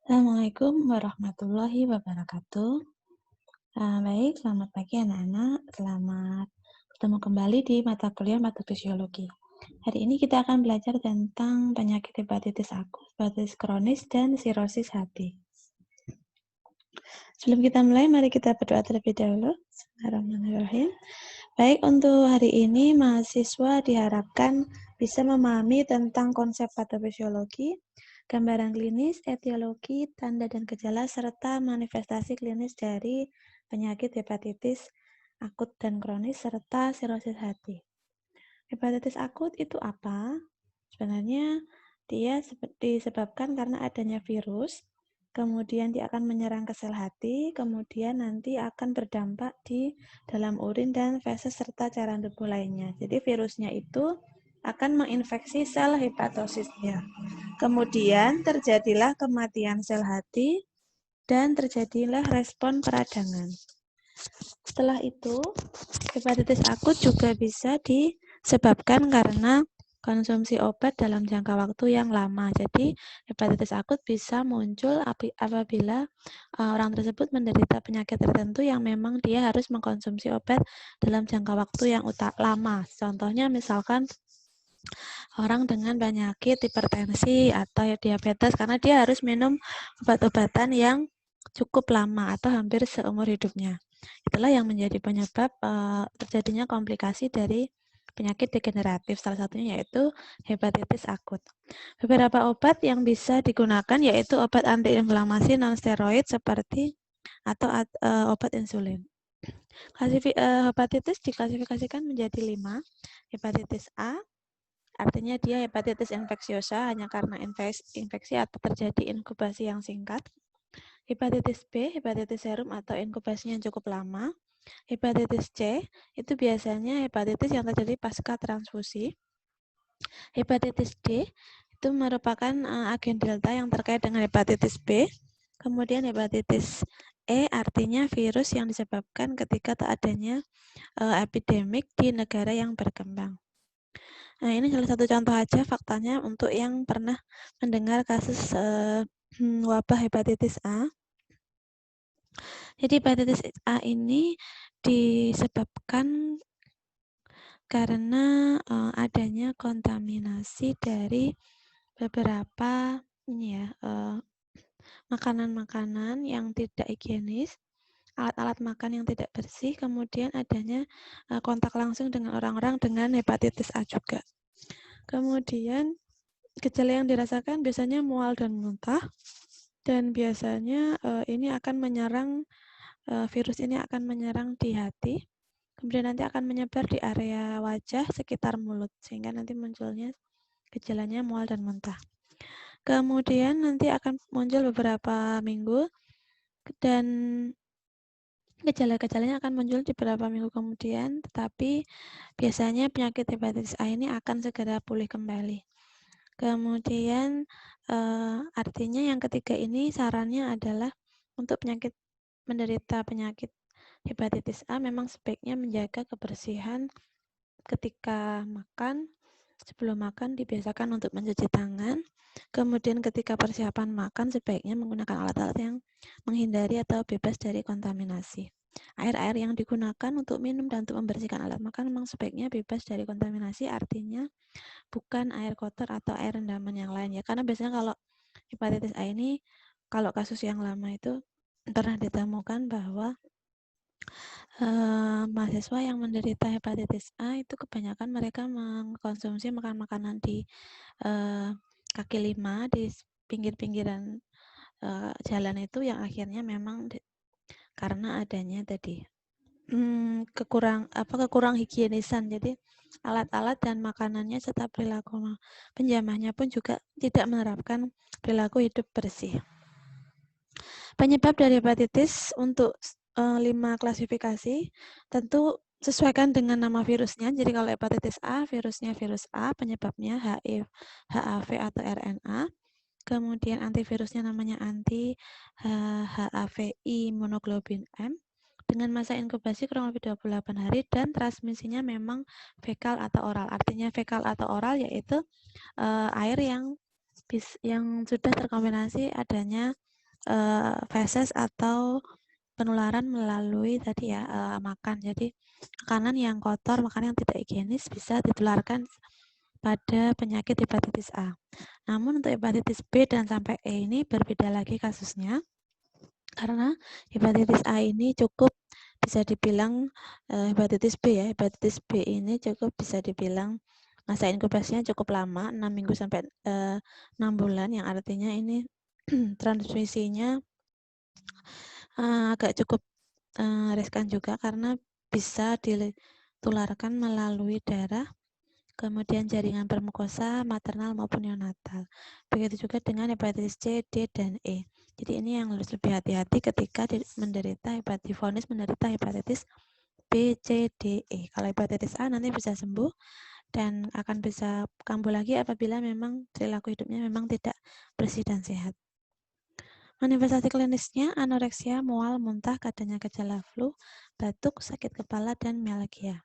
Assalamualaikum warahmatullahi wabarakatuh. Baik, selamat pagi anak-anak. Selamat bertemu kembali di mata kuliah patofisiologi. Hari ini kita akan belajar tentang penyakit hepatitis akut, hepatitis kronis, dan sirosis hati. Sebelum kita mulai, mari kita berdoa terlebih dahulu. Bismillahirrahmanirrahim. Baik, untuk hari ini mahasiswa diharapkan bisa memahami tentang konsep patofisiologi, gambaran klinis, etiologi, tanda dan gejala, serta manifestasi klinis dari penyakit hepatitis akut dan kronis, serta sirosis hati. Hepatitis akut itu apa? Sebenarnya dia disebabkan karena adanya virus, kemudian dia akan menyerang ke sel hati, kemudian nanti akan berdampak di dalam urin dan feses serta cairan tubuh lainnya. Jadi virusnya itu akan menginfeksi sel hepatosisnya. Kemudian terjadilah kematian sel hati dan terjadilah respon peradangan. Setelah itu, hepatitis akut juga bisa disebabkan karena konsumsi obat dalam jangka waktu yang lama. Jadi, hepatitis akut bisa muncul apabila orang tersebut menderita penyakit tertentu yang memang dia harus mengkonsumsi obat dalam jangka waktu yang lama. Contohnya misalkan orang dengan penyakit hipertensi atau diabetes karena dia harus minum obat-obatan yang cukup lama atau hampir seumur hidupnya. Itulah yang menjadi penyebab terjadinya komplikasi dari penyakit degeneratif, salah satunya yaitu hepatitis akut. Beberapa obat yang bisa digunakan yaitu obat antiinflamasi non-steroid seperti atau obat insulin. Hepatitis diklasifikasikan menjadi 5. Hepatitis A, artinya dia hepatitis infeksiosa hanya karena infeksi atau terjadi inkubasi yang singkat. Hepatitis B, hepatitis serum atau inkubasinya cukup lama. Hepatitis C, itu biasanya hepatitis yang terjadi pasca transfusi. Hepatitis D, itu merupakan agen delta yang terkait dengan hepatitis B. Kemudian hepatitis E, artinya virus yang disebabkan ketika tak adanya epidemik di negara yang berkembang. Nah, ini salah satu contoh aja faktanya untuk yang pernah mendengar kasus wabah hepatitis A. Jadi hepatitis A ini disebabkan karena adanya kontaminasi dari beberapa makanan-makanan yang tidak higienis, alat-alat makan yang tidak bersih, kemudian adanya kontak langsung dengan orang-orang dengan hepatitis A juga. Kemudian gejala yang dirasakan biasanya mual dan muntah, dan biasanya ini akan menyerang virus ini akan menyerang di hati, kemudian nanti akan menyebar di area wajah sekitar mulut, sehingga nanti munculnya gejalanya mual dan muntah. Kemudian nanti akan muncul beberapa minggu, dan gejala-gejalanya akan muncul di beberapa minggu kemudian, tetapi biasanya penyakit hepatitis A ini akan segera pulih kembali. Kemudian artinya yang ketiga ini sarannya adalah untuk menderita penyakit hepatitis A memang sebaiknya menjaga kebersihan ketika makan. Sebelum makan dibiasakan untuk mencuci tangan. Kemudian ketika persiapan makan sebaiknya menggunakan alat-alat yang menghindari atau bebas dari kontaminasi. Air-air yang digunakan untuk minum dan untuk membersihkan alat makan memang sebaiknya bebas dari kontaminasi, artinya bukan air kotor atau air rendaman yang lain ya. Karena biasanya kalau hepatitis A ini, kalau kasus yang lama itu pernah ditemukan bahwa mahasiswa yang menderita hepatitis A itu kebanyakan mereka mengkonsumsi makanan-makanan di kaki lima, di pinggir-pinggiran jalan itu, yang akhirnya memang karena adanya tadi kekurang higienisan. Jadi alat-alat dan makanannya serta perilaku penjamahnya pun juga tidak menerapkan perilaku hidup bersih. Penyebab dari hepatitis untuk 5 klasifikasi tentu sesuaikan dengan nama virusnya. Jadi kalau hepatitis A, virusnya virus A, penyebabnya HIV, HAV atau RNA. Kemudian antivirusnya namanya anti-HAVI monoglobin M dengan masa inkubasi kurang lebih 28 hari, dan transmisinya memang fekal atau oral. Artinya fekal atau oral yaitu air yang sudah terkombinasi adanya feses atau penularan melalui tadi ya makan. Jadi makanan yang kotor, makanan yang tidak higienis bisa ditularkan pada penyakit hepatitis A. Namun untuk hepatitis B dan sampai E ini berbeda lagi kasusnya, karena hepatitis A ini cukup bisa dibilang hepatitis B ya, hepatitis B ini cukup bisa dibilang masa inkubasinya cukup lama, 6 minggu sampai 6 bulan, yang artinya ini transmisinya agak cukup riskan juga karena bisa ditularkan melalui darah, kemudian jaringan permukosa, maternal maupun neonatal. Begitu juga dengan hepatitis C, D, dan E. Jadi ini yang harus lebih hati-hati ketika difonis menderita hepatitis B, C, D, E. Kalau hepatitis A nanti bisa sembuh dan akan bisa kambuh lagi apabila memang perilaku hidupnya memang tidak bersih dan sehat. Manifestasi klinisnya anoreksia, mual, muntah, adanya gejala flu, batuk, sakit kepala, dan mialgia.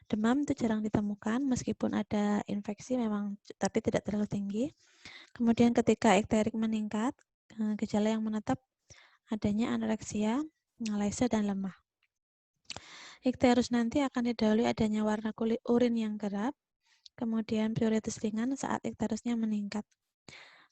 Demam itu jarang ditemukan meskipun ada infeksi memang, tapi tidak terlalu tinggi. Kemudian ketika ikterik meningkat, gejala yang menetap adanya anoreksia, malaise, dan lemah. Ikterus nanti akan didahului adanya warna kulit urin yang gelap, kemudian prioritas ringan saat ikterusnya meningkat.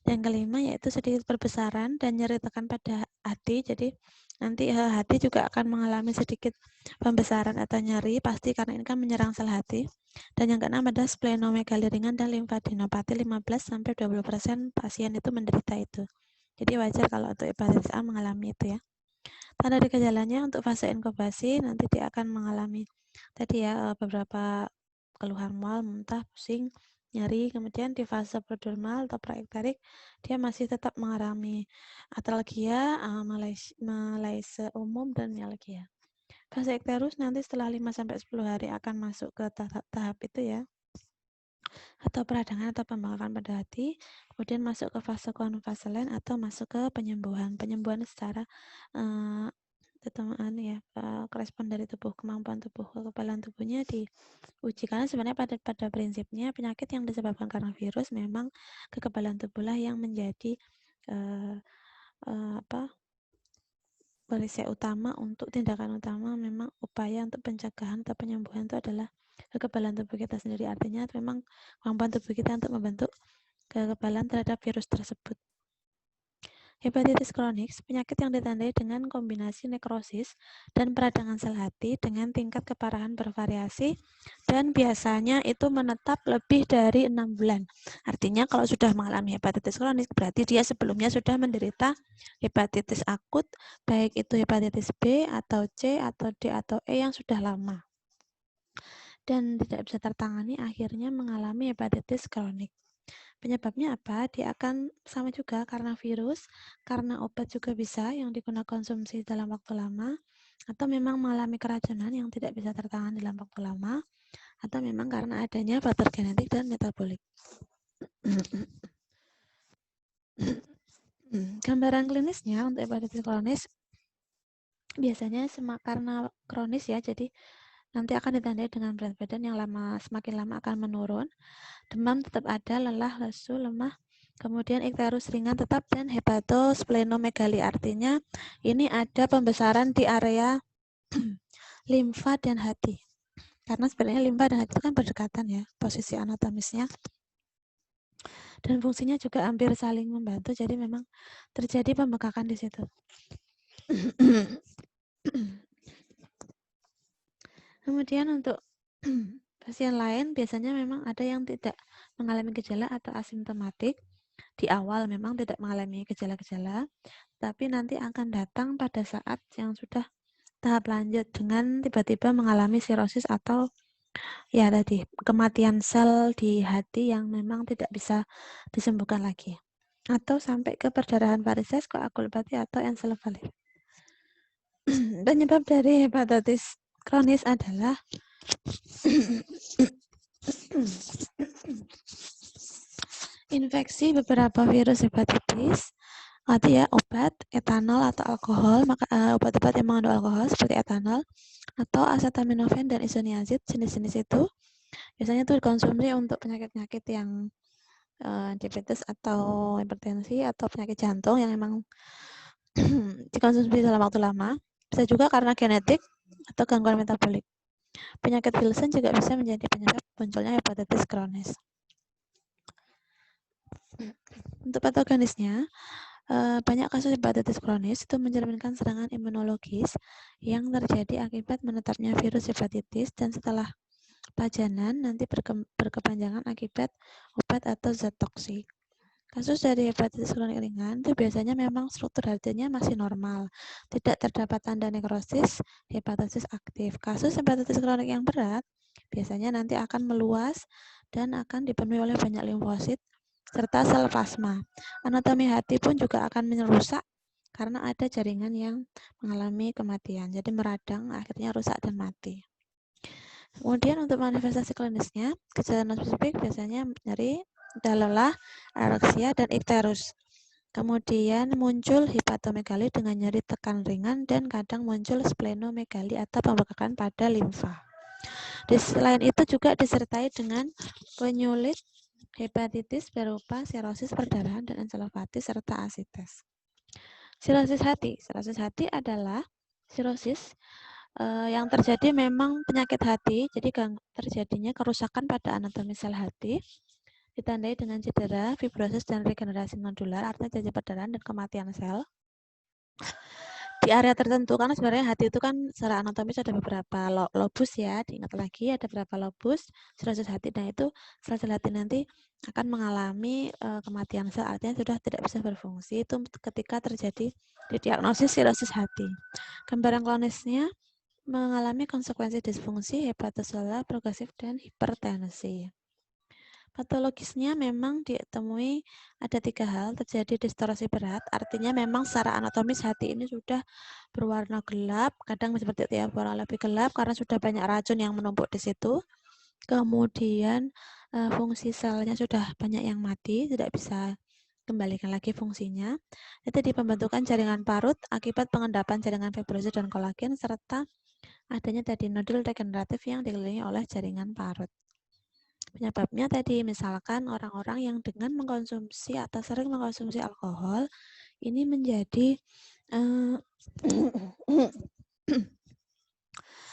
Yang kelima yaitu sedikit perbesaran dan nyeri tekan pada hati. Jadi nanti hati juga akan mengalami sedikit pembesaran atau nyeri, pasti karena ini kan menyerang sel hati. Dan yang keenam ada splenomegali ringan dan limfadinopati, 15-20% pasien itu menderita itu. Jadi wajar kalau untuk hepatitis A mengalami itu ya. Tanda dari gejalanya untuk fase inkubasi nanti dia akan mengalami tadi ya beberapa keluhan mual, muntah, pusing, nyeri. Kemudian di fase prodromal atau praekterik dia masih tetap mengalami atalgia, malaise umum, dan mialgia. Fase ekterus nanti setelah 5-10 hari akan masuk ke tahap itu ya, atau peradangan atau pembengkakan pada hati, kemudian masuk ke fase konvaselen atau masuk ke penyembuhan secara respon dari tubuh, kemampuan tubuh, kekebalan tubuhnya diuji, karena sebenarnya pada prinsipnya penyakit yang disebabkan karena virus memang kekebalan tubuhlah yang menjadi perisai utama untuk tindakan utama. Memang upaya untuk pencegahan atau penyembuhan itu adalah kekebalan tubuh kita sendiri, artinya memang kemampuan tubuh kita untuk membentuk kekebalan terhadap virus tersebut. Hepatitis kronik, penyakit yang ditandai dengan kombinasi nekrosis dan peradangan sel hati dengan tingkat keparahan bervariasi dan biasanya itu menetap lebih dari 6 bulan. Artinya kalau sudah mengalami hepatitis kronik berarti dia sebelumnya sudah menderita hepatitis akut, baik itu hepatitis B atau C atau D atau E yang sudah lama dan tidak bisa tertangani, akhirnya mengalami hepatitis kronik. Penyebabnya apa? Dia akan sama juga karena virus, karena obat juga bisa yang digunakan konsumsi dalam waktu lama, atau memang mengalami keracunan yang tidak bisa tertangani dalam waktu lama, atau memang karena adanya faktor genetik dan metabolik. Gambaran klinisnya untuk hepatitis kronis biasanya karena kronis ya, jadi nanti akan ditandai dengan berat badan yang semakin lama akan menurun, demam tetap ada, lelah, lesu, lemah, kemudian ikterus ringan tetap, dan hepatosplenomegali, artinya ini ada pembesaran di area limfa dan hati. Karena sebenarnya limfa dan hati itu kan berdekatan ya posisi anatomisnya. Dan fungsinya juga hampir saling membantu, jadi memang terjadi pembengkakan di situ. Kemudian untuk pasien lain biasanya memang ada yang tidak mengalami gejala atau asimptomatik. Di awal memang tidak mengalami gejala-gejala, tapi nanti akan datang pada saat yang sudah tahap lanjut dengan tiba-tiba mengalami sirosis atau ya tadi kematian sel di hati yang memang tidak bisa disembuhkan lagi, atau sampai ke perdarahan varises, koagulopati, atau encephalitis. Penyebab dari hepatitis kronis adalah infeksi beberapa virus hepatitis, atau ya obat, etanol atau alkohol, obat-obat yang mengandung alkohol seperti etanol atau acetaminophen dan isoniazid, jenis-jenis itu biasanya itu dikonsumsi untuk penyakit-penyakit yang diabetes atau hipertensi atau penyakit jantung yang memang dikonsumsi dalam waktu lama. Bisa juga karena genetik atau gangguan metabolik. Penyakit Wilson juga bisa menjadi penyebab munculnya hepatitis kronis. Untuk patogenisnya, banyak kasus hepatitis kronis itu mencerminkan serangan imunologis yang terjadi akibat menetapnya virus hepatitis dan setelah pajanan nanti berkepanjangan akibat obat atau zat toksik. Kasus dari hepatitis kronik ringan itu biasanya memang struktur hatinya masih normal, tidak terdapat tanda nekrosis hepatitis aktif. Kasus hepatitis kronik yang berat biasanya nanti akan meluas dan akan dipenuhi oleh banyak limfosit serta sel plasma. Anatomi hati pun juga akan merusak karena ada jaringan yang mengalami kematian, jadi meradang akhirnya rusak dan mati. Kemudian untuk manifestasi klinisnya, gejala non-spesifik biasanya nyeri, lelah, anoreksia, dan ikterus. Kemudian muncul hepatomegali dengan nyeri tekan ringan dan kadang muncul splenomegali atau pembekakan pada limfa. Selain itu juga disertai dengan penyulit hepatitis berupa sirosis perdarahan dan encephalopati serta asites. Sirosis hati adalah sirosis yang terjadi memang penyakit hati, jadi terjadinya kerusakan pada anatomi sel hati, ditandai dengan cedera, fibrosis, dan regenerasi nodular, artinya jejak perdarahan dan kematian sel. Di area tertentu, karena sebenarnya hati itu kan secara anatomis ada beberapa lobus ya, diingat lagi ada beberapa lobus sirosis hati, dan itu sel-sel hati nanti akan mengalami kematian sel, artinya sudah tidak bisa berfungsi, itu ketika terjadi didiagnosis sirosis hati. Gambaran klonisnya mengalami konsekuensi disfungsi hepatoselular progresif dan hipertensi. Patologisnya memang ditemui ada 3 hal, terjadi distorsi berat, artinya memang secara anatomis hati ini sudah berwarna gelap, kadang seperti itu ya, warna lebih gelap karena sudah banyak racun yang menumpuk di situ. Kemudian fungsi selnya sudah banyak yang mati, tidak bisa kembalikan lagi fungsinya. Itu di pembentukan jaringan parut akibat pengendapan jaringan fibrosis dan kolagen serta adanya tadi nodul regeneratif yang dikelilingi oleh jaringan parut. Penyebabnya tadi misalkan orang-orang yang dengan mengkonsumsi atau sering mengkonsumsi alkohol ini menjadi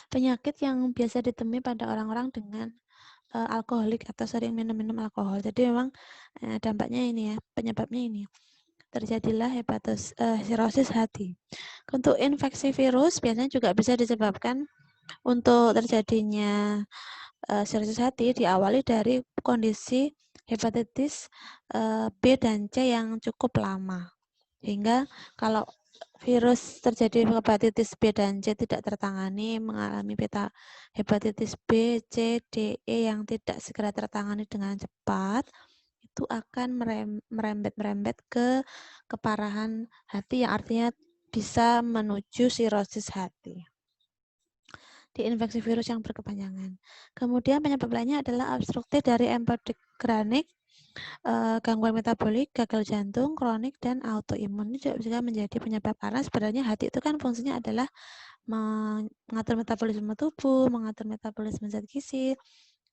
penyakit yang biasa ditemui pada orang-orang dengan alkoholik atau sering minum-minum alkohol. Jadi memang dampaknya ini ya, penyebabnya ini. Terjadilah sirosis hati. Untuk infeksi virus biasanya juga bisa disebabkan untuk terjadinya sirosis hati diawali dari kondisi hepatitis B dan C yang cukup lama. Hingga kalau virus terjadi hepatitis B dan C tidak tertangani, mengalami hepatitis B, C, D, E yang tidak segera tertangani dengan cepat, itu akan merembet ke keparahan hati yang artinya bisa menuju sirosis hati. Diinfeksi virus yang berkepanjangan. Kemudian penyebab lainnya adalah obstruktif dari empedotik kronik, gangguan metabolik, gagal jantung, kronik, dan autoimun. Ini juga bisa menjadi penyebab karena sebenarnya hati itu kan fungsinya adalah mengatur metabolisme tubuh, mengatur metabolisme zat gizi,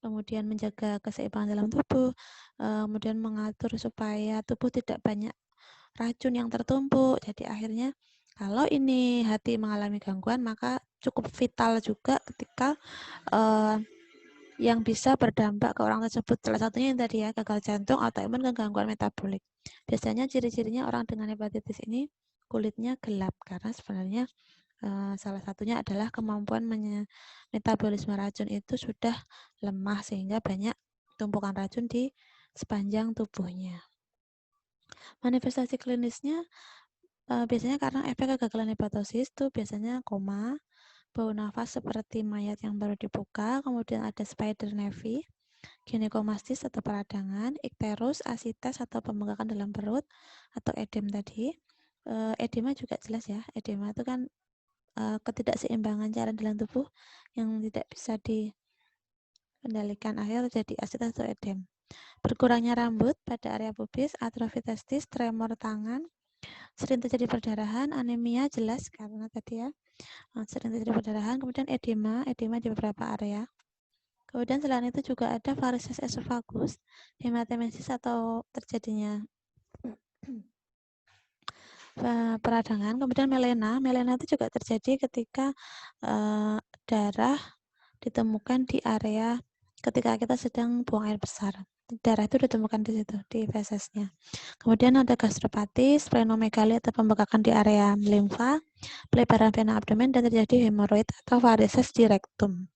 kemudian menjaga keseimbangan dalam tubuh, kemudian mengatur supaya tubuh tidak banyak racun yang tertumpuk. Jadi akhirnya kalau ini hati mengalami gangguan, maka cukup vital juga ketika yang bisa berdampak ke orang tersebut. Salah satunya yang tadi ya, gagal jantung, autoimun, dan gangguan metabolik. Biasanya ciri-cirinya orang dengan hepatitis ini kulitnya gelap karena sebenarnya salah satunya adalah kemampuan metabolisme racun itu sudah lemah sehingga banyak tumpukan racun di sepanjang tubuhnya. Manifestasi klinisnya biasanya karena efek kegagalan hepatosis itu biasanya koma, bau nafas seperti mayat yang baru dibuka, kemudian ada spider nevi, ginekomastis atau peradangan, ikterus, asites atau pembengkakan dalam perut, atau edem tadi. Edema juga jelas ya, edema itu kan ketidakseimbangan cairan dalam tubuh yang tidak bisa dikendalikan, akhirnya terjadi asites atau edem. Berkurangnya rambut pada area pubis, atrofi testis, tremor tangan, sering terjadi perdarahan, anemia jelas karena tadi ya sering terjadi perdarahan, kemudian edema di beberapa area. Kemudian selain itu juga ada varises esophagus, hematemesis atau terjadinya peradangan. Kemudian melena. Melena itu juga terjadi ketika darah ditemukan di area ketika kita sedang buang air besar. Darah itu ditemukan di situ, di fesesnya. Kemudian ada gastropati, splenomegali atau pembekakan di area limfa, pelebaran vena abdomen, dan terjadi hemoroid atau varises di rektum.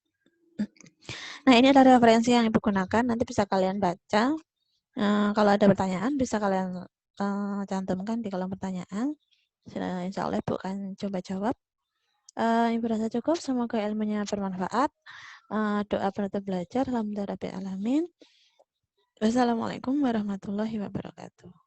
Nah, ini adalah referensi yang Ibu gunakan, nanti bisa kalian baca. Kalau ada pertanyaan, bisa kalian cantumkan di kolom pertanyaan. Insya Allah Ibu akan coba jawab. Ibu rasa cukup, semoga ilmunya bermanfaat. Doa penutup belajar, alhamdulillah rabbil alamin. Wassalamualaikum warahmatullahi wabarakatuh.